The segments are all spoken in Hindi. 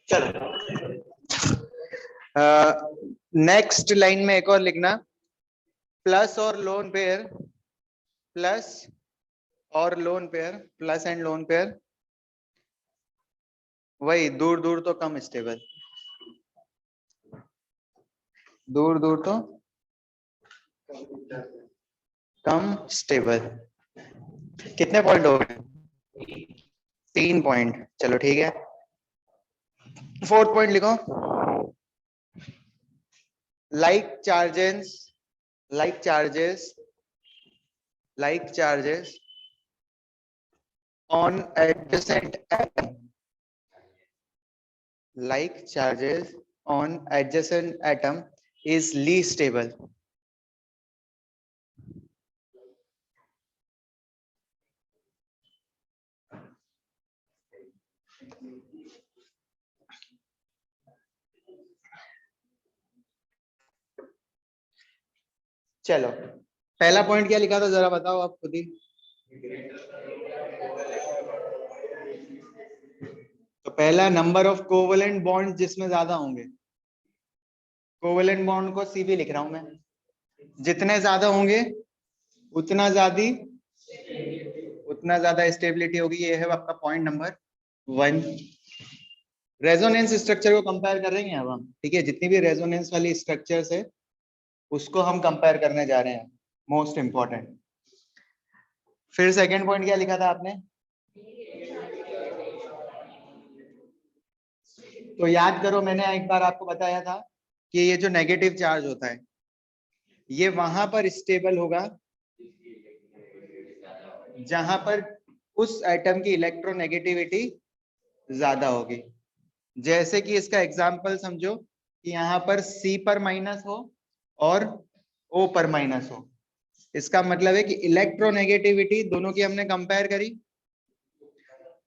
चलो नेक्स्ट लाइन में एक और लिखना, प्लस और लोन पेयर, प्लस और lone pair, plus and lone pair वही दूर दूर तो कम स्टेबल, दूर दूर तो कम स्टेबल। कितने पॉइंट हो गए? 3 पॉइंट। चलो ठीक है, 4th पॉइंट लिखो, like charges on adjacent atom, like charges on adjacent atom is least stable. चलो पहला पॉइंट क्या लिखा था जरा बताओ आप खुद ही। तो पहला नंबर ऑफ कोवेलेंट बॉन्ड जिसमें ज्यादा होंगे, कोवेलेंट बॉन्ड को सीबी लिख रहा हूं मैं, जितने ज्यादा होंगे उतना ज्यादा स्टेबिलिटी होगी। ये है आपका पॉइंट नंबर 1। रेजोनेंस स्ट्रक्चर को कंपेयर कर रहे हैं अब हम, ठीक है, जितनी भी रेजोनेंस वाली स्ट्रक्चर्स है उसको हम कंपेयर करने जा रहे हैं, मोस्ट इंपॉर्टेंट। फिर सेकंड पॉइंट क्या लिखा था आपने? तो याद करो, मैंने एक बार आपको बताया था कि ये जो नेगेटिव चार्ज होता है ये वहां पर स्टेबल होगा जहां पर उस एटम की इलेक्ट्रोनेगेटिविटी ज्यादा होगी। जैसे कि इसका एग्जांपल समझो कि यहाँ पर C पर माइनस हो और O पर माइनस हो, इसका मतलब है कि इलेक्ट्रोनेगेटिविटी दोनों की हमने कंपेयर करी,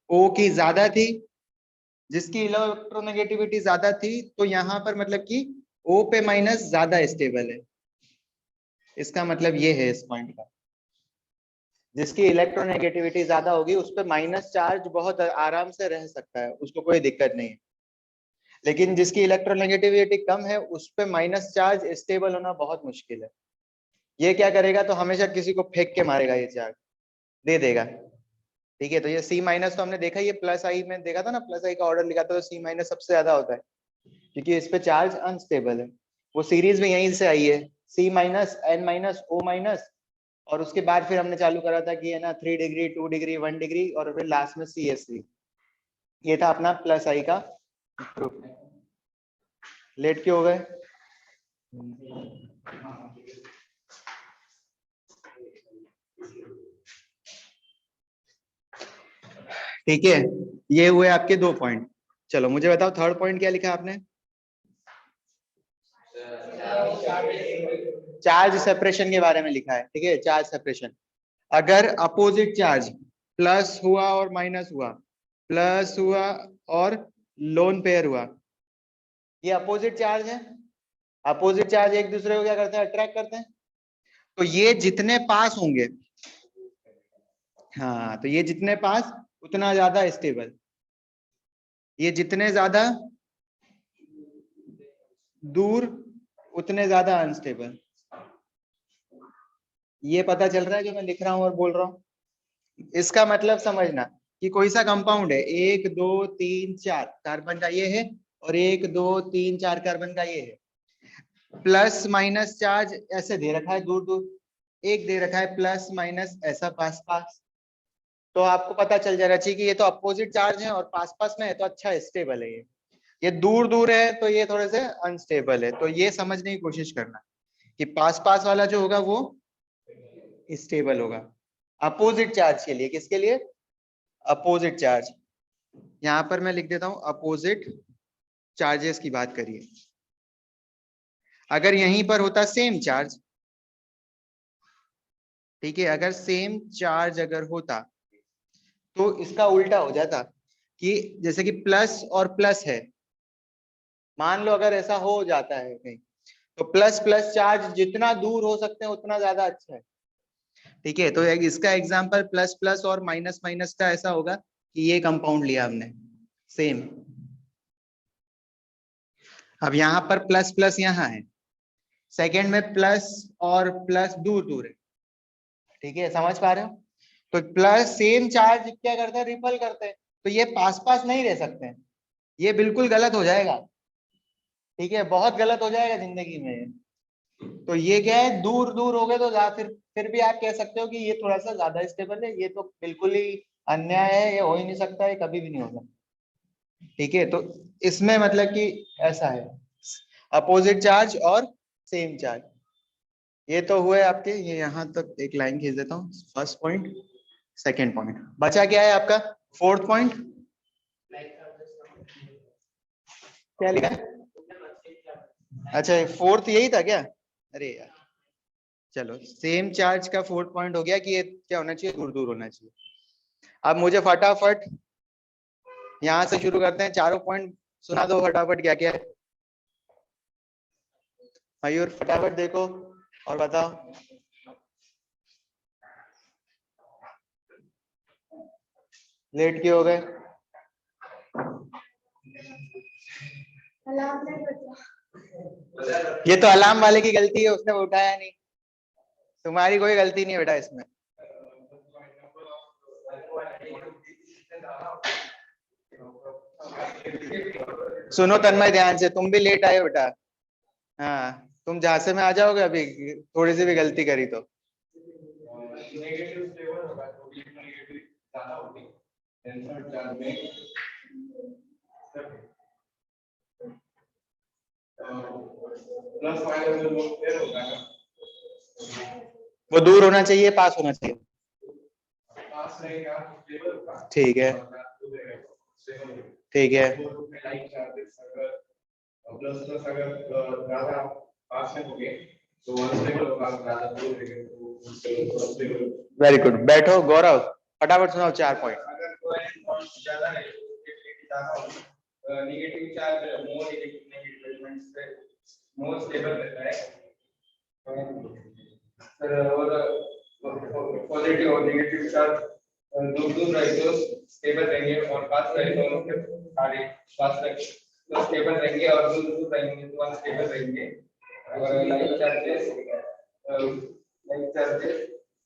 O की ज्यादा थी, जिसकी इलेक्ट्रोनेगेटिविटी ज्यादा थी तो यहाँ पर मतलब कि O पे माइनस ज्यादा स्टेबल है। इसका मतलब ये है इस पॉइंट का, जिसकी इलेक्ट्रोनेगेटिविटी ज्यादा होगी उस पे माइनस चार्ज बहुत आराम से रह सकता है, उसको कोई दिक्कत नहीं है। लेकिन जिसकी इलेक्ट्रोनेगेटिविटी कम है उस पे माइनस चार्ज स्टेबल होना बहुत मुश्किल है। ये क्या करेगा, तो हमेशा किसी को फेंक के मारेगा, ये चार्ज दे देगा, ठीक है। तो ये C माइनस तो हमने देखा, ये प्लस आई में देखा था ना, प्लस आई का ऑर्डर लिखा था तो C माइनस सबसे ज्यादा होता है क्योंकि इस पे चार्ज अनस्टेबल है। वो सीरीज में यहीं से आई है, C minus N minus O minus, और उसके बाद फिर हमने चालू करा था कि है ना 3 डिग्री 2 डिग्री 1 डिग्री और फिर लास्ट में CS3। ये था अपना प्लस आई का प्रूफ। लेट क्यों हो गए? ठीक है, ये हुए आपके 2 पॉइंट। चलो मुझे बताओ थर्ड पॉइंट क्या लिखा आपने? चार्ज सेपरेशन के बारे में लिखा है, ठीक है, चार्ज सेपरेशन। अगर अपोजिट चार्ज प्लस हुआ और माइनस हुआ, प्लस हुआ और लोन पेयर हुआ, ये अपोजिट चार्ज है। अपोजिट चार्ज एक दूसरे को क्या करते हैं, अट्रैक्ट करते हैं। तो ये जितने पास होंगे, हाँ, तो ये जितने पास उतना ज्यादा स्टेबल, ये जितने ज्यादा दूर उतने ज्यादा अनस्टेबल। ये पता चल रहा है जो मैं लिख रहा हूं और बोल रहा हूं? इसका मतलब समझना कि कोई सा कंपाउंड है, 1 2 3 4 कार्बन का ये है और 1 2 3 4 कार्बन का ये है, प्लस माइनस चार्ज ऐसे दे रखा है दूर दूर, एक दे रखा है प्लस माइनस ऐसा पास पास। तो आपको पता चल जाना चाहिए कि ये तो अपोजिट चार्ज है और पास पास में है तो अच्छा स्टेबल है। ये दूर दूर है तो ये थोड़े से अनस्टेबल है। तो ये समझने की कोशिश करना कि पास पास वाला जो होगा वो स्टेबल होगा अपोजिट चार्ज के लिए। किसके लिए? Opposite charge. यहां पर मैं लिख देता हूं अपोजिट चार्जेस की बात करिए। अगर यहीं पर होता सेम चार्ज, ठीक है, अगर सेम चार्ज अगर होता तो इसका उल्टा हो जाता कि जैसे कि प्लस और प्लस है, मान लो अगर ऐसा हो जाता है कहीं, तो प्लस प्लस चार्ज जितना दूर हो सकते हैं उतना ज्यादा अच्छा है, ठीक है। तो इसका एग्जांपल प्लस प्लस और माइनस माइनस का ऐसा होगा कि ये कंपाउंड लिया हमने सेम, अब यहाँ पर प्लस प्लस यहाँ है, सेकेंड में प्लस और प्लस दूर दूर है, ठीक है, समझ पा रहे हो? तो प्लस सेम चार्ज क्या करते हैं, रिपल करते हैं, तो ये पास पास नहीं रह सकते हैं, ये बिल्कुल गलत हो जाएगा, ठीक है, बहुत गलत हो जाएगा जिंदगी में। तो ये क्या है, दूर दूर हो गए तो फिर भी आप कह सकते हो कि ये थोड़ा सा ज्यादा स्टेबल है, ये तो बिल्कुल ही अन्याय है, ये हो ही नहीं सकता, ये कभी भी नहीं होगा, ठीक है। तो इसमें मतलब कि ऐसा है, अपोजिट चार्ज और सेम चार्ज। ये तो हुए आपके, ये यहाँ तक एक लाइन खींच देता हूँ, फर्स्ट पॉइंट, सेकेंड पॉइंट, बचा क्या है आपका फोर्थ पॉइंट, क्या लिखा है? अच्छा फोर्थ यही था क्या? अरे यार, चलो सेम चार्ज का फोर्थ पॉइंट हो गया कि ये क्या होना चाहिए, दूर दूर होना चाहिए। अब मुझे फटाफट यहाँ से शुरू करते हैं, चारों पॉइंट सुना दो फटाफट, क्या क्या है मयूर, फटाफट देखो और बताओ। लेट क्यों हो गए? ये तो अलार्म वाले की गलती है, उसने उठाया नहीं, तुम्हारी कोई गलती नहीं बेटा इसमें। सुनो तन्मय ध्यान से, तुम भी लेट आए बेटा, हाँ तुम झांसे में आ जाओगे अभी, थोड़ी सी भी गलती करी तो। वो दूर होना चाहिए, पास होना चाहिए, ठीक है, ठीक है, वेरी गुड, बैठो गौरव, फटाफट सुनाओ चार point. Negative charge more stable रहता है, और पॉजिटिव और नेगेटिव चार्ज दूर दूर रहे तो स्टेबल रहेंगे, और पास रहे तो सारे पास रहे तो स्टेबल रहेंगे, और दूर दूर रहेंगे तो अनस्टेबल रहेंगे। और लाइक चार्जेस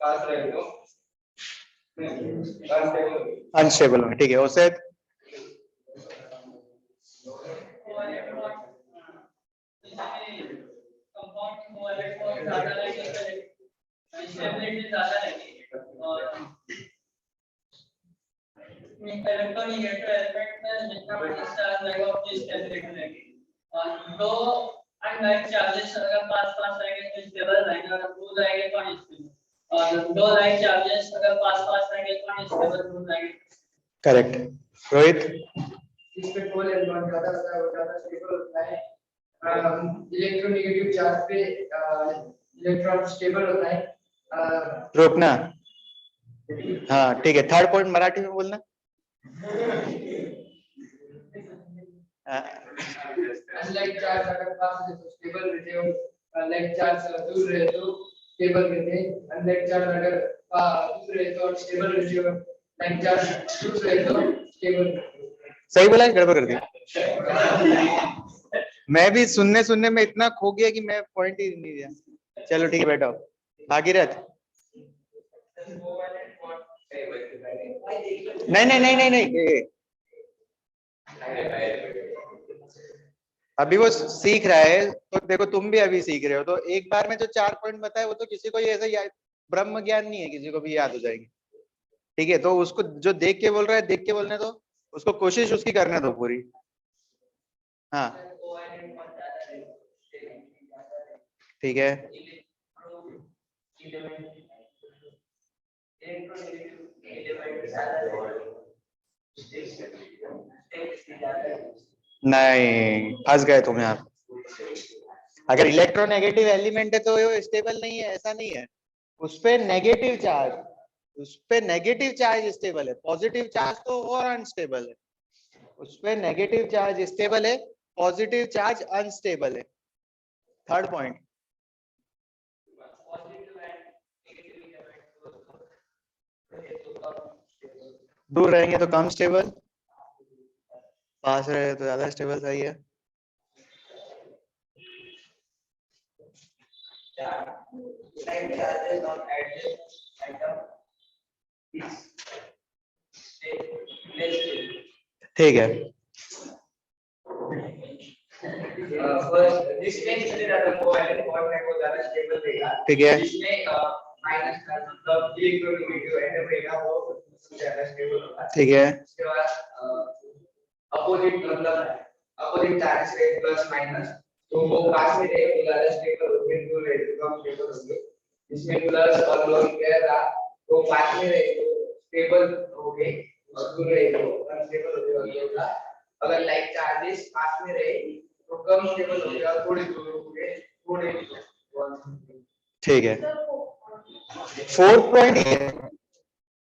पास रहे तो अनस्टेबल होंगे, ठीक है। उससे इलेक्ट्रोनेगेटिव एलिमेंट में जितना भी डिस्चार्ज रहेगा उतनी स्टेबिलिटी रहेगी, और दो अनलाइक चार्जेस अगर पास पास रहेंगे तो स्टेबल रहेंगे, अगर दूर रहेंगे तो अनस्टेबल, और दो लाइक चार्जेस अगर पास पास रहेंगे तो अनस्टेबल दूर रहेंगे। करेक्ट रोहित, इसमें कोई इलेक्ट्रॉन ज्यादा स्टेबल होता है, इलेक्ट्रोनेगेटिव चार्ज पे इलेक्ट्रॉन स्टेबल होता है। रोकना, हाँ ठीक है, थर्ड पॉइंट मराठी में बोलना। अनलाइक चार्ज अगर पास है तो स्टेबल रहते हो, अनलाइक चार्ज दूर रहे तो स्टेबल रहते हैं, अनलाइक चार्ज अगर दूर रहे तो स्टेबल रहते हो, लाइक चार्ज दूर रहे तो स्टेबल। सही बोला है, गड़बड़ कर दिया? मैं भी सुनने में इतना खो गया कि मैं पॉइंट ही नहीं दिया। चलो ठीक है, बैठो। भागीरथ, नहीं नहीं नहीं नहीं नहीं, अभी वो सीख रहा है, तो देखो तुम भी अभी सीख रहे हो, तो एक बार में जो 4 पॉइंट बताए वो तो किसी को ऐसे याद, ब्रह्म ज्ञान नहीं है, किसी को भी याद हो जाएगी, ठीक है। तो उसको जो देख के बोल रहा है देख के बोलने दो, उसको कोशिश उसकी करने दो पूरी। हाँ ठीक है, नहीं फंस गए तुम यहाँ। अगर इलेक्ट्रोनेगेटिव एलिमेंट है तो वो स्टेबल नहीं है, ऐसा नहीं है, उस पे नेगेटिव चार्ज, उस पे नेगेटिव चार्ज स्टेबल है, पॉजिटिव चार्ज तो और अनस्टेबल है, उस पे नेगेटिव चार्ज स्टेबल है, पॉजिटिव चार्ज अनस्टेबल है। थर्ड पॉइंट, दूर रहेंगे तो कम स्टेबल, पास रहे तो ज्यादा स्टेबल, सही है। ठीक है। ठीक है। ठीक है। अपोजिट मतलब opposite charge rate plus minus, तो वो पास में रहे तो ज्यादा स्टेबल हो गए, तो रेट कम स्टेबल हो गए। इसमें प्लस और लोग कह रहा तो पास में रहे तो स्टेबल हो गए और दूर रहे तो अनस्टेबल हो गया। अगर लाइक चार्जेस पास में रहे तो कम स्टेबल हो गया, थोड़ी दूर हो गए थोड़े। ठीक है।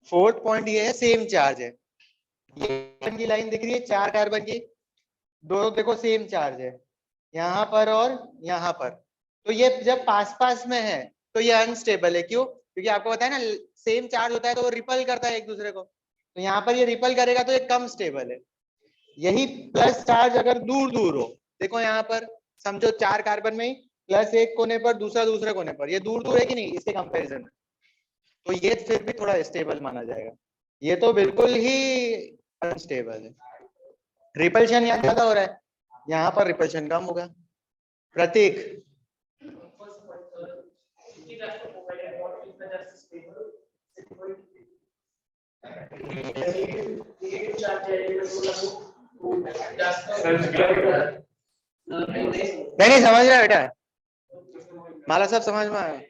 फोर्थ पॉइंट ये है सेम चार्ज है। ये की लाइन दिख रही है 4 कार्बन की, दोनों देखो सेम चार्ज है यहाँ पर और यहाँ पर। तो ये जब पास पास में है तो ये अनस्टेबल है। क्यों? क्योंकि आपको पता है ना सेम चार्ज होता है तो वो रिपल करता है एक दूसरे को, तो यहाँ पर ये रिपल करेगा तो ये कम स्टेबल है। यही प्लस चार्ज अगर दूर दूर हो, देखो यहाँ पर समझो 4 कार्बन में ही प्लस एक कोने पर दूसरा दूसरे कोने पर, ये दूर दूर है कि नहीं इसके कंपैरिजन में, तो ये फिर भी थोड़ा स्टेबल माना जाएगा। ये तो बिल्कुल ही अनस्टेबल है। रिपल्शन यहाँ ज्यादा हो रहा है, यहाँ पर रिपल्शन कम होगा। प्रतीक नहीं समझ रहा बेटा, माला सब समझ में आया।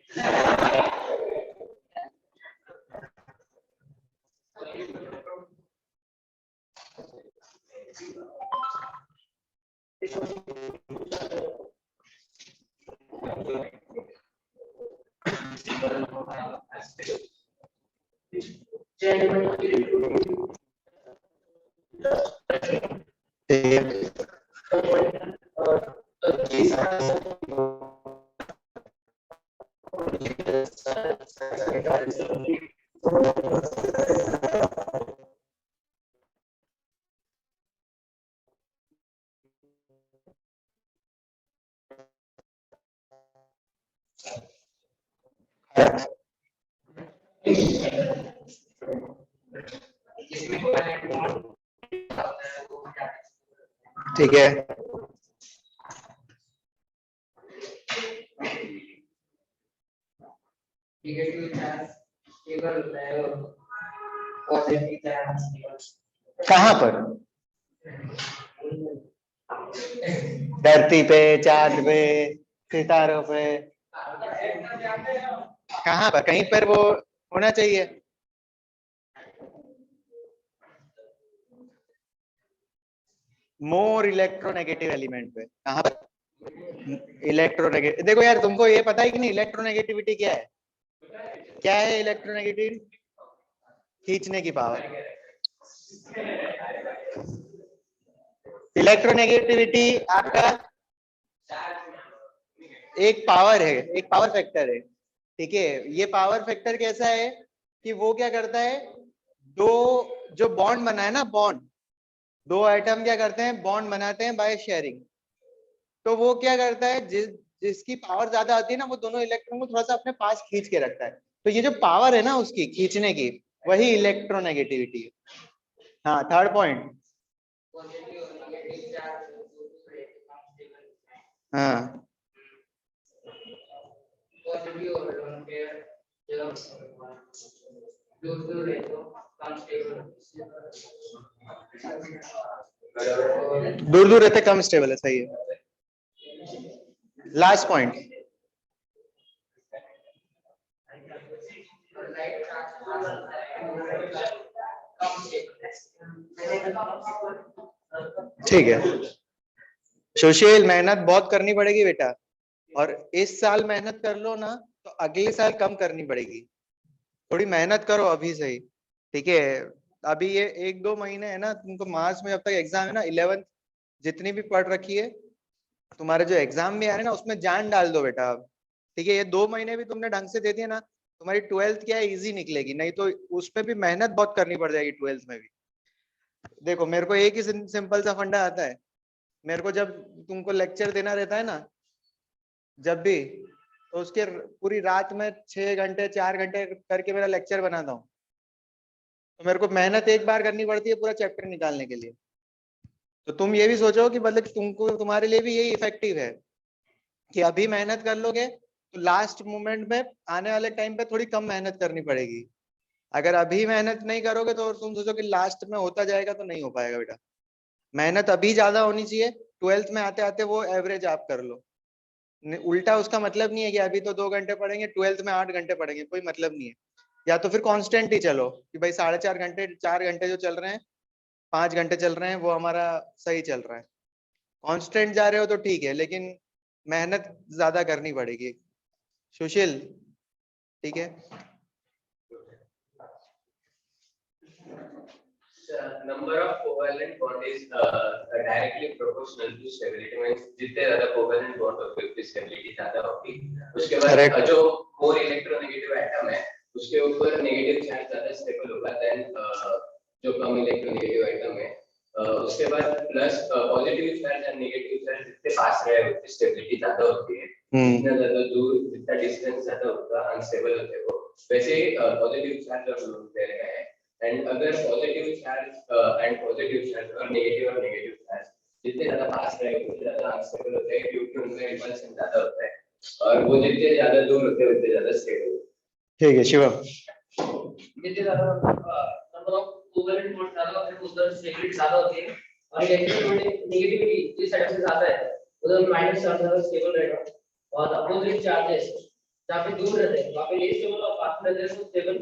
ठीक है। कहाँ पर? धरती पे, चांद पे, सितारों पे, कहाँ पर? कहीं पर वो होना चाहिए। मोर इलेक्ट्रोनेगेटिव एलिमेंट पे कहाँ पर? इलेक्ट्रोनेगेटिव। देखो यार तुमको ये पता है कि नहीं इलेक्ट्रोनेगेटिविटी क्या है? क्या है इलेक्ट्रोनेगेटिविटी? खींचने की पावर। इलेक्ट्रोनेगेटिविटी आपका एक पावर है, एक पावर फैक्टर है। ठीक है, ये पावर फैक्टर कैसा है कि वो क्या करता है, दो जो बॉन्ड बना है ना, बॉन्ड, दो एटम क्या करते हैं, बॉन्ड बनाते हैं बाय शेयरिंग। तो वो क्या करता है, जिसकी पावर ज्यादा होती है ना, वो दोनों इलेक्ट्रॉन को थोड़ा सा अपने पास खींच के रखता है। तो ये जो पावर है ना उसकी खींचने की, वही इलेक्ट्रोनेगेटिविटी है। हाँ, थर्ड पॉइंट। हाँ, दूर दूर रहते कम स्टेबल है, सही है। Last point. ठीक है, सुशील मेहनत बहुत करनी पड़ेगी बेटा, और इस साल मेहनत कर लो ना तो अगले साल कम करनी पड़ेगी। थोड़ी मेहनत करो अभी से ही, ठीक है। अभी ये 1-2 महीने है ना, तुमको मार्च में जब तक एग्जाम है ना, 11th जितनी भी पढ़ रखी है, तुम्हारे जो एग्जाम में आ रहे हैं ना उसमें जान डाल दो बेटा अब। ठीक है, ये 2 महीने भी तुमने ढंग से दे दिए ना, तुम्हारी 12th क्या है इजी निकलेगी, नहीं तो उसमें भी मेहनत बहुत करनी पड़ जाएगी 12th में भी। देखो मेरे को एक ही सिंपल सा फंडा आता है, मेरे को जब तुमको लेक्चर देना रहता है ना, जब भी तो उसके पूरी रात में 6 घंटे 4 घंटे करके मेरा लेक्चर बनाता हूँ, तो मेरे को मेहनत एक बार करनी पड़ती है पूरा चैप्टर निकालने के लिए। तो तुम ये भी सोचो कि मतलब तुमको, तुम्हारे लिए भी यही इफेक्टिव है कि अभी मेहनत कर लोगे तो लास्ट मोमेंट में आने वाले टाइम पे थोड़ी कम मेहनत करनी पड़ेगी। अगर अभी मेहनत नहीं करोगे तो तुम सोचो कि लास्ट में होता जाएगा, तो नहीं हो पाएगा बेटा। मेहनत अभी ज्यादा होनी चाहिए, 12th में आते आते वो एवरेज आप कर लो। उल्टा उसका मतलब नहीं है कि अभी तो 2 घंटे पढ़ेंगे 12th में 8 घंटे पढ़ेंगे, कोई मतलब नहीं है। या तो फिर कांस्टेंट ही चलो कि भाई 4.5 घंटे 4 घंटे जो चल रहे हैं, 5 घंटे चल रहे हैं, वो हमारा सही चल रहा है। कांस्टेंट जा रहे हो तो ठीक है, लेकिन मेहनत ज्यादा करनी पड़ेगी। सुशील, ठीक है। Number of covalent bond is directly proportional to stability, means जितने ज़्यादा covalent bond होते हैं उतनी stability ज़्यादा होगी। उसके बाद जो more electronegative atom है उसके ऊपर negative charge ज़्यादा stable होगा than जो कम electronegative atom है। उसके बाद plus positive charge और negative charge जितने पास रहे उतनी stability ज़्यादा होती है। जितना ज़्यादा दूर, जितना distance ज़्यादा होगा unstable होते हैं वो। वैसे positive charge और दे रहे हैं। And अगर positive charge and positive charge और negative charge जितने ज़्यादा पास रहे उतने ज़्यादा unstable होते हैं, क्योंकि उनमें repulsion ज़्यादा होता है, और वो जितने ज़्यादा दूर होते हैं उतने ज़्यादा stable होते हैं। ठीक है शिवम। जितने ज़्यादा number of covalent bonds ज़्यादा होते हैं उधर stability ज़्यादा होती है, और negativity इस साइड से ज़्यादा है उधर minus charge ज़्यादा stable रहेगा, और opposite charges जहाँ पे दूर रहते हैं वहाँ पे less stable और पास रहते हैं stable,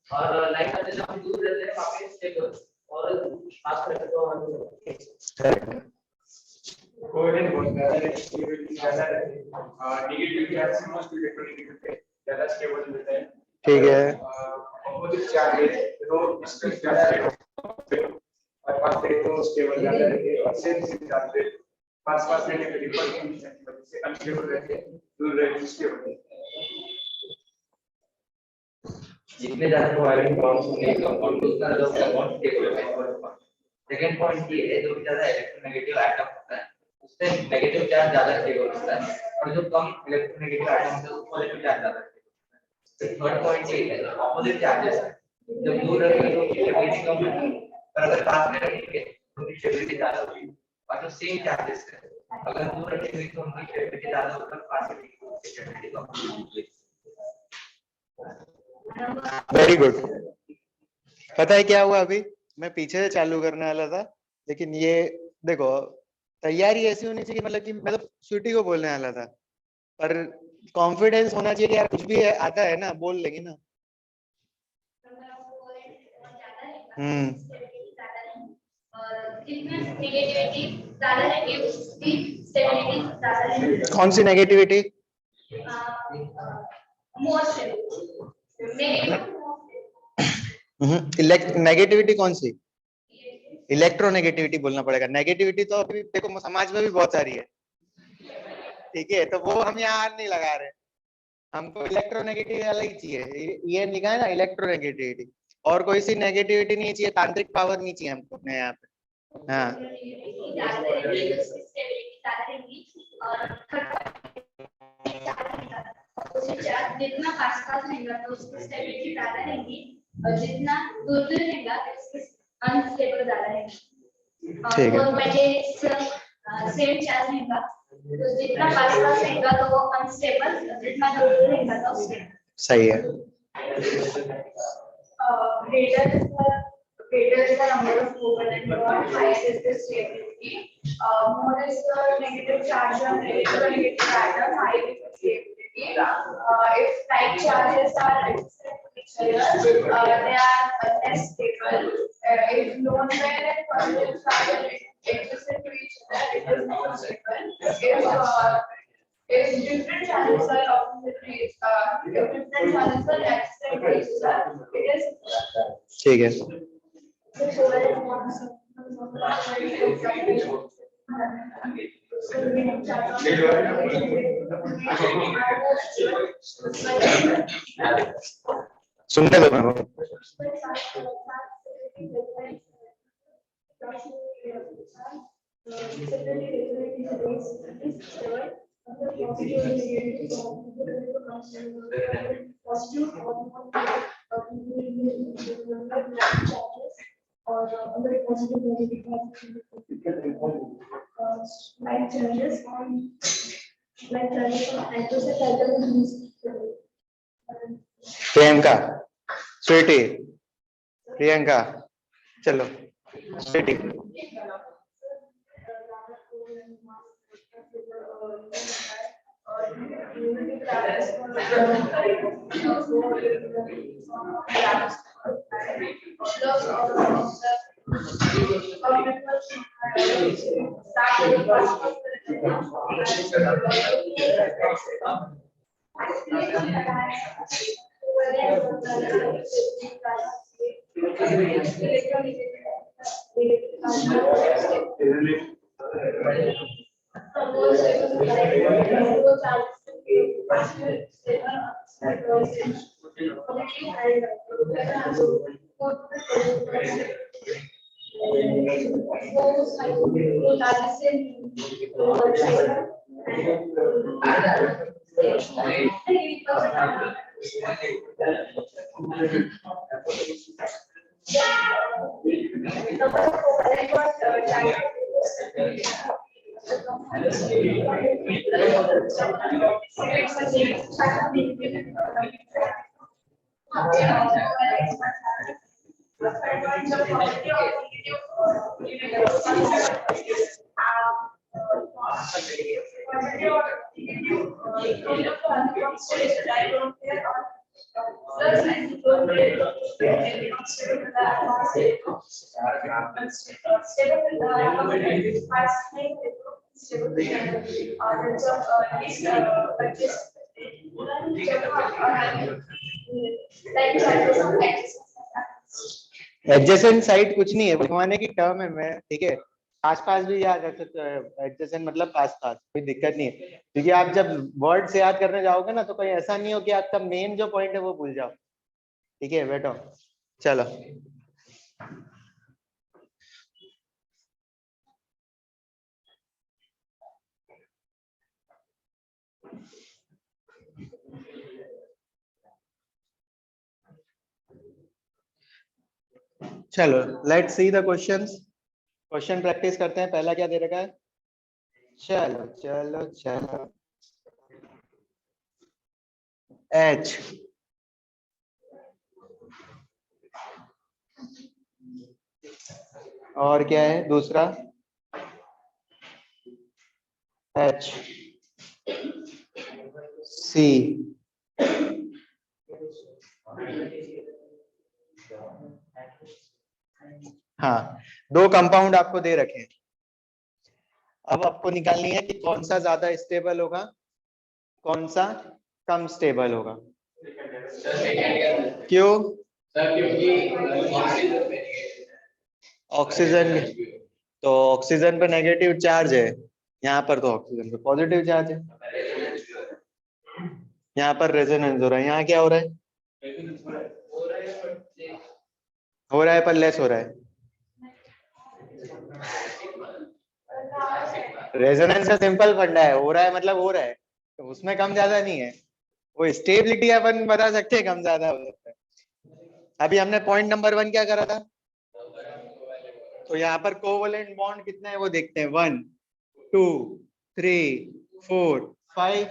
और लाइन आते जहाँ पे दूर रहते हैं वहाँ पे स्टेबल और पास रहते तो करेक्ट। कोवेलेंट बॉन्ड ज़्यादा स्टेबिलिटी ज़्यादा रहती है, नेगेटिव चार्ज से मोस्ट इलेक्ट्रोनेगेटिव ज़्यादा स्टेबल रहता है। ठीक है। अपोजिट चार्ज है तो डिस्टेंस ज़्यादा है और पास से तो स्टेबल ज़्यादा रहती है, और सेम चार्ज है पास रहने पे रिपल्शन की वजह से अनस्टेबल रहती है, दूर रहने से स्टेबल रहती है। जितने ज़्यादा कोवेलेंट बॉन्ड्स होंगे कंपाउंड उतना ज़्यादा बॉन्ड स्टेबल होगा। सेकंड पॉइंट ये है, जो भी ज़्यादा इलेक्ट्रोनेगेटिव आइटम होता है उससे नेगेटिव चार्ज ज़्यादा स्टेबल होता है, और जो कम इलेक्ट्रोनेगेटिव आइटम होता है उसमें पॉजिटिव चार्ज ज़्यादा स्टेबल होता है। थर्ड पॉइंट ये है, ऑपोजिट चार्जेस जब दूर रहेंगे तो स्टेबिलिटी कम होगी, पर अगर पास में रहेंगे तो उनकी स्टेबिलिटी ज़्यादा होगी। और जो सेम चार्जेस है अगर दूर रहेंगे तो उनकी स्टेबिलिटी ज़्यादा होगी, पास में स्टेबिलिटी कम होगी। Very good. पता है क्या हुआ, अभी मैं पीछे से चालू करने वाला था, लेकिन ये देखो तैयारी ऐसी होनी चाहिए, मतलब कि मैं तो स्वीटी को बोलने वाला था, पर कॉन्फिडेंस होना चाहिए कि यार कुछ भी आता है ना बोल लेगी ना। कौन सी नेगेटिविटी? नेगेटिविटी कौन सी? इलेक्ट्रोनेगेटिविटी बोलना पड़ेगा। नेगेटिविटी तो अभी देखो समाज में भी बहुत सारी है, ठीक है, तो वो हम यहाँ नहीं लगा रहे, हमको इलेक्ट्रोनेगेटिविटी अलग चाहिए। ये लिखा है ना इलेक्ट्रोनेगेटिविटी, और कोई सी नेगेटिविटी नहीं चाहिए, तांत्रिक पावर नहीं चाहिए हमको अपने यहाँ पे। हाँ जितना पास रहेगा तो उसकी स्टेबिलिटी ज्यादा रहेगी, और जितना दूर रहेगा उसकी अनस्टेबल ज्यादा रहेगी। ठीक है। और सेम चार्ज रहेगा तो जितना पास रहेगा तो वो अनस्टेबल, जितना दूर रहेगा तो स्टेबल। सही है। Greater is the number of covalent bonds, higher is the stability. More is the negative charge on electronegative atom, higher is the stability. If like charges are adjacent to each other, they are less stable. If lone pair and positive charge are adjacent to each other, it is more stable. If different charges are opposite to each other, if different charges are adjacent to each other, it is ठीक है। सुनने दो मेरे को। प्रियंका, स्वीटी, प्रियंका, चलो स्वीटी। एडजेसेंट साइड कुछ नहीं है, घुमाने की टर्म है। मैं ठीक है, आस पास भी याद रख सकते हो। एडजेसेंट मतलब पास पास, कोई दिक्कत नहीं है। क्योंकि आप जब वर्ड से याद करने जाओगे ना, तो कहीं ऐसा नहीं हो कि आपका मेन जो पॉइंट है वो भूल जाओ। ठीक है बैठो, चलो। चलो let's see the questions. Question practice करते हैं। पहला क्या दे रखा है? चलो चलो चलो, H और क्या है दूसरा? H C। हाँ, दो कंपाउंड आपको दे रखे हैं। अब आपको निकालनी है कि कौन सा ज्यादा स्टेबल होगा, कौन सा कम स्टेबल होगा। क्यों? ऑक्सीजन, तो ऑक्सीजन पे नेगेटिव चार्ज है, यहाँ पर तो ऑक्सीजन पे पॉजिटिव चार्ज है। यहाँ पर रेजोनेंस हो रहा है, यहाँ क्या हो रहा है? हो रहा है पर लेस हो रहा है। रेजोनेंस का सिंपल फंडा है, हो रहा है मतलब हो रहा है, तो उसमें कम ज्यादा नहीं है। वो स्टेबिलिटी अपन बता सकते हैं कम ज्यादा हो सकता है। अभी हमने पॉइंट नंबर 1 क्या करा था? तो यहाँ पर कोवलेंट बॉन्ड कितने हैं वो देखते हैं। 1 2 3 4 5।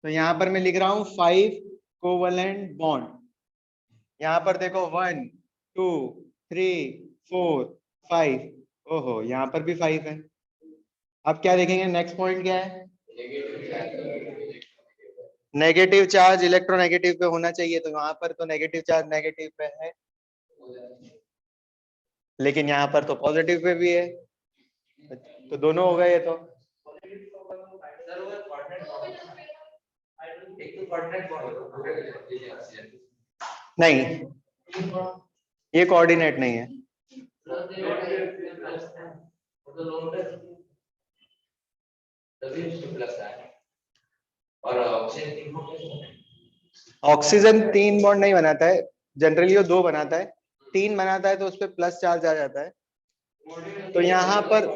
तो यहाँ पर मैं लिख रहा हूँ 5 कोवलेंट बॉन्ड। यहाँ पर देखो 1 2 3 4 5। ओहो, यहाँ पर भी 5 है। अब क्या देखेंगे, नेक्स्ट पॉइंट क्या है? नेगेटिव चार्ज इलेक्ट्रोनेगेटिव पे होना चाहिए, तो यहाँ पर तो नेगेटिव चार्ज नेगेटिव पे है, लेकिन यहाँ पर तो पॉजिटिव पे भी है, तो दोनों हो गए ये तो। नहीं, ये कोऑर्डिनेट नहीं है। ऑक्सीजन 3 बॉन्ड नहीं बनाता है, जनरली वो 2 बनाता है। 3 बनाता है तो उस पर प्लस चार्ज आ जाता है। तो यहाँ पर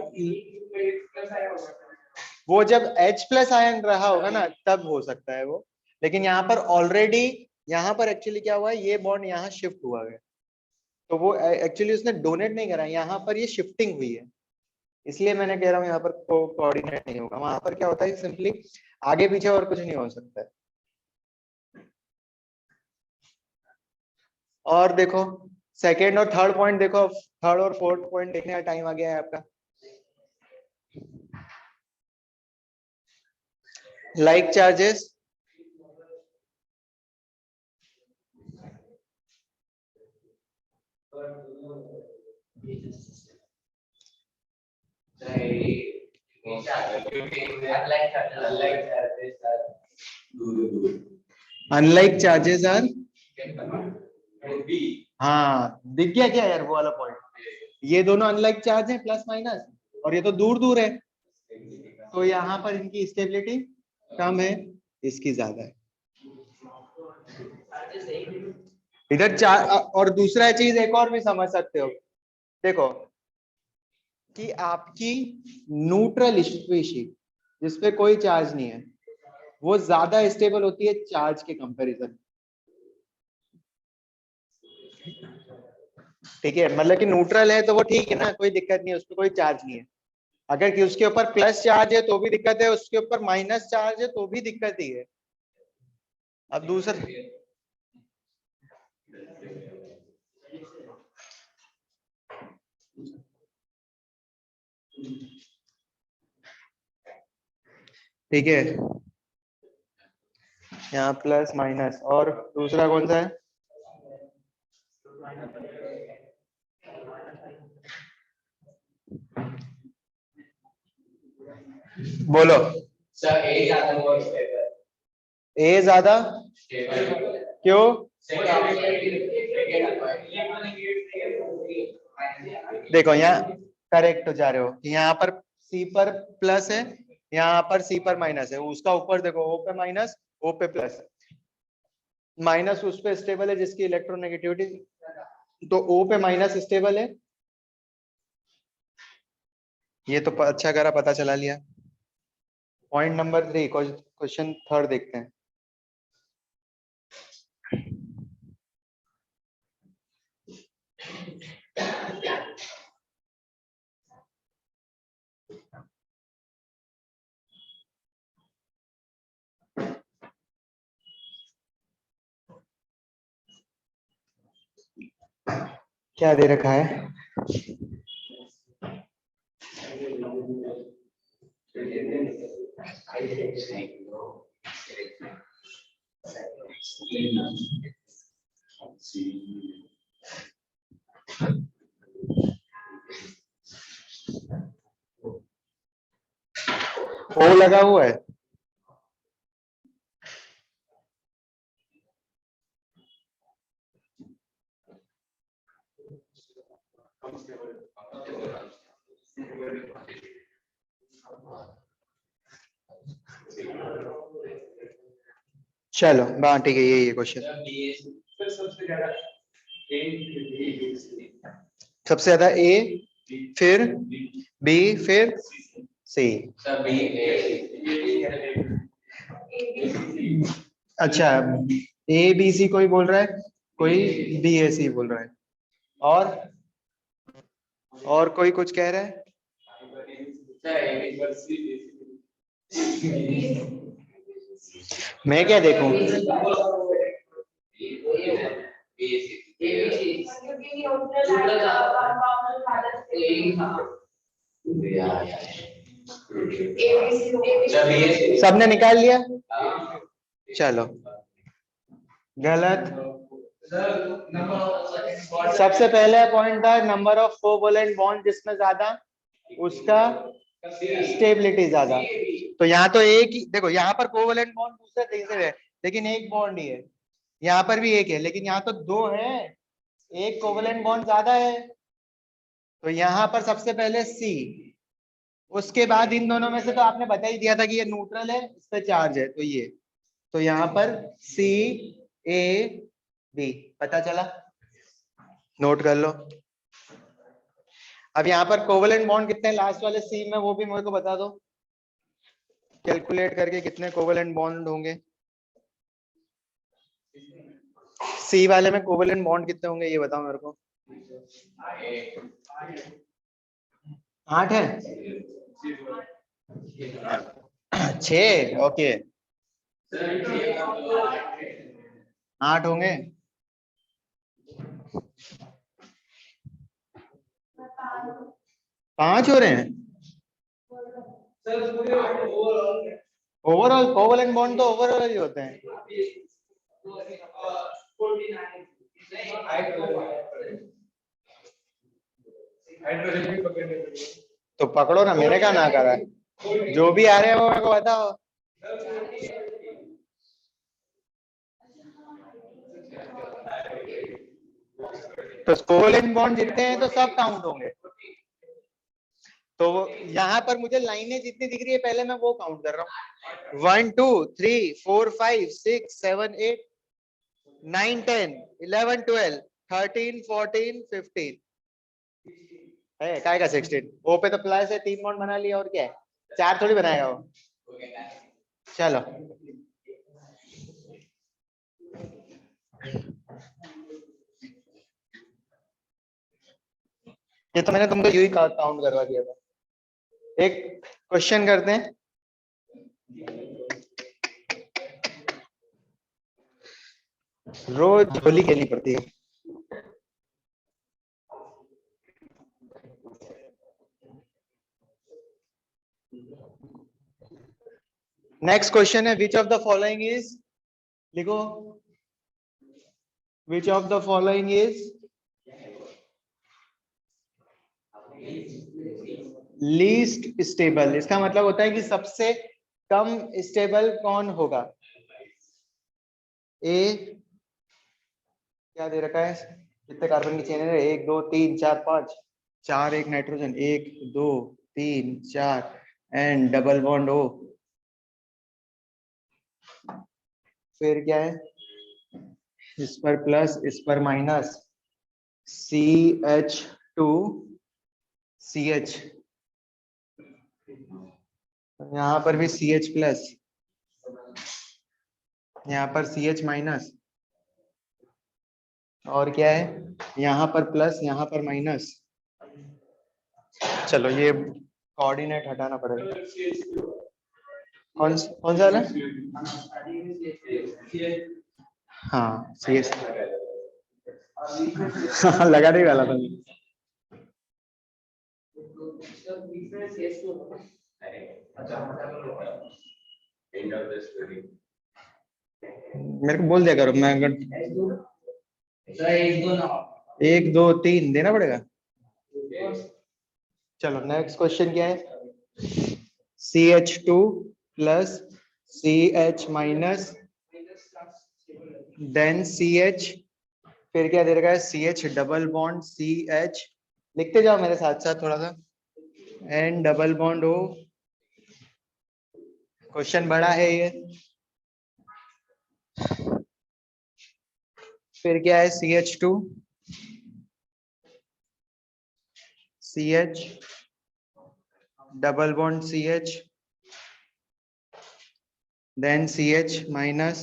वो जब H प्लस आयन रहा होगा ना तब हो सकता है वो, लेकिन यहाँ पर ऑलरेडी, यहाँ पर एक्चुअली क्या हुआ है, ये बॉन्ड यहाँ शिफ्ट हुआ है, तो वो एक्चुअली उसने डोनेट नहीं करा, यहाँ पर ये शिफ्टिंग हुई है, इसलिए मैंने कह रहा हूँ यहाँ पर कोऑर्डिनेट नहीं होगा। वहां पर क्या होता है, सिंपली आगे पीछे और कुछ नहीं हो सकता है। और देखो सेकेंड और थर्ड पॉइंट देखो, थर्ड और फोर्थ पॉइंट देखने का टाइम आ गया है आपका। Like charges, unlike charges are, हाँ दिख गया क्या यार वो वाला पॉइंट, ये दोनों अनलाइक चार्ज है प्लस माइनस, और ये तो दूर दूर है, तो यहाँ पर इनकी स्टेबिलिटी कम है, इसकी ज्यादा है। इधर चार, और दूसरा चीज एक और भी समझ सकते हो, देखो कि आपकी न्यूट्रल स्पीशीज जिसपे कोई चार्ज नहीं है वो ज्यादा स्टेबल होती है चार्ज के कंपैरिजन, ठीक है, मतलब कि न्यूट्रल है तो वो ठीक है ना, कोई दिक्कत नहीं है, उसपे कोई चार्ज नहीं है। अगर कि उसके ऊपर प्लस चार्ज है तो भी दिक्कत है, उसके ऊपर माइनस चार्ज है तो भी दिक्कत ही है। अब दूसरा, ठीक है, यहाँ प्लस माइनस, और दूसरा कौन सा है, बोलो। सर ए ज्यादा क्यों, देखो यहाँ करेक्ट जा रहे हो कि यहाँ पर सी पर प्लस है, यहाँ पर सी पर माइनस है, उसका ऊपर देखो ओ पे माइनस ओ पे प्लस, माइनस उस पे स्टेबल है जिसकी इलेक्ट्रोनेगेटिविटी, तो ओ पे माइनस स्टेबल है, ये तो अच्छा करा पता चला लिया। पॉइंट नंबर 3, क्वेश्चन थर्ड देखते हैं। क्या दे रखा है, ओ लगा हुआ है, चलो हाँ ठीक है, यही है क्वेश्चन। सबसे ज्यादा ए, फिर बी, फिर सी। अच्छा, ए बी सी कोई बोल रहा है, कोई बी ए सी बोल रहा है, और कोई कुछ कह रहा है, मैं क्या देखूं, सबने निकाल लिया, चलो गलत। सबसे पहले पॉइंट था नंबर ऑफ कोवैलेंट बॉन्ड, जिसमें ज्यादा उसका स्टेबिलिटी ज्यादा, तो यहाँ तो एक ही देखो, यहाँ पर कोवैलेंट बॉन्ड दूसरे तीसरे है लेकिन एक बॉन्ड ही है, यहाँ पर भी एक है लेकिन यहाँ तो दो है, एक कोवैलेंट बॉन्ड ज्यादा है, तो यहाँ पर सबसे पहले सी, उसके बाद इन दोनों में से तो आपने बता ही दिया था कि ये न्यूट्रल है, इस पे चार्ज है, तो ये, तो यहाँ पर सी ए बी पता चला, नोट कर लो। अब यहाँ पर कोवैलेंट बॉन्ड कितने लास्ट वाले सी में, वो भी मेरे को बता दो। कैलकुलेट करके कितने कोवेलेंट बॉन्ड होंगे? सी वाले में कोवेलेंट बॉन्ड कितने होंगे ये बताओ मेरे को। 8 है, 6, ओके 8 होंगे। पांच हो रहे हैं ओवरऑल। कोवेलेंट बॉन्ड तो ओवरऑल ही होते हैं। तो पकड़ो ना, मैंने क्या ना करा है। जो भी आ रहे हैं वो मेरे को बताओ। तो कोवेलेंट बॉन्ड जितने हैं तो सब काउंट होंगे। तो यहाँ पर मुझे लाइनें जितनी दिख रही है पहले मैं वो काउंट कर रहा हूँ। 1 2 3 4 5 6 7 8 9 10 11 12 13 14 15 है काय का 16। ओ पे तो प्लस है, 3 बॉन्ड बना लिया और क्या है, 4 थोड़ी बनाएगा वो। चलो ये तो मैंने तुमको यूं ही काउंट करवा दिया था। एक क्वेश्चन करते हैं। रोज झोली खेलनी पड़ती है। नेक्स्ट क्वेश्चन है which of the following is, लिखो which of the following is least stable. इसका मतलब होता है कि सबसे कम स्टेबल कौन होगा। ए क्या दे रखा है, कितने कार्बन की चेन है, 1 2 3 4 5, 4 एक nitrogen, 1 2 3 4 and double bond O. फिर क्या है, इस पर प्लस इस पर माइनस, CH2 CH, यहाँ पर भी CH प्लस, यहाँ पर CH माइनस, और क्या है यहाँ पर प्लस यहाँ पर माइनस। चलो ये कोऑर्डिनेट हटाना पड़ेगा। कौन सा है? हाँ CH लगा नहीं वाला था। मेरे को बोल दिया करो, मैं अगर 1 2 3 देना पड़ेगा। चलो नेक्स्ट क्वेश्चन क्या है, CH2 plus CH minus then CH, फिर क्या दे रखा है CH डबल बॉन्ड CH, लिखते जाओ मेरे साथ साथ थोड़ा सा, and double bond O। Question बड़ा है ये। फिर क्या है CH2 CH double bond CH then CH minus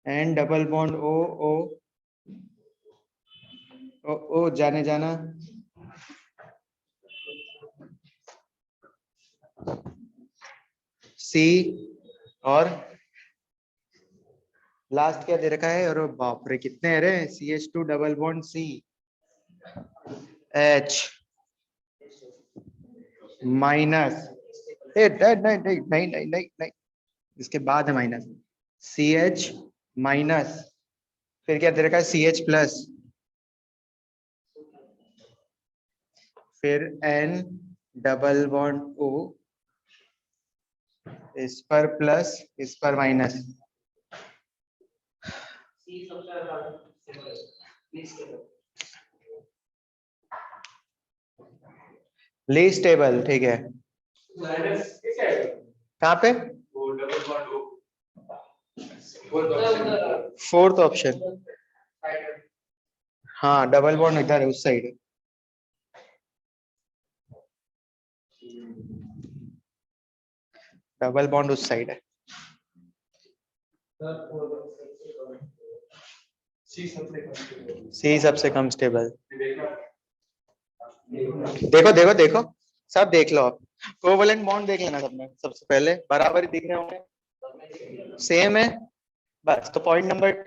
and double bond O O O O जाने जाना, C और लास्ट क्या दे रखा है, और बाप रे कितने रे, CH2 double bond C H minus, नहीं नहीं नहीं नहीं नहीं नहीं नहीं, इसके बाद है माइनस, CH माइनस, फिर क्या दे रखा है CH प्लस, फिर N डबल बॉन्ड O, इस पर प्लस इस पर माइनस, लीस्ट टेबल ठीक है। कहाँ पे, फोर्थ ऑप्शन, हाँ डबल बॉन्ड इधर है उस साइड। डबल बॉन्ड उस साइड है। सी सबसे कम स्टेबल। देखो देखो देखो, सब देख लो आप, कोवलेंट बॉन्ड देख लेना सबने, सबसे पहले बराबर ही दिख रहे होंगे, सेम है बस। तो पॉइंट नंबर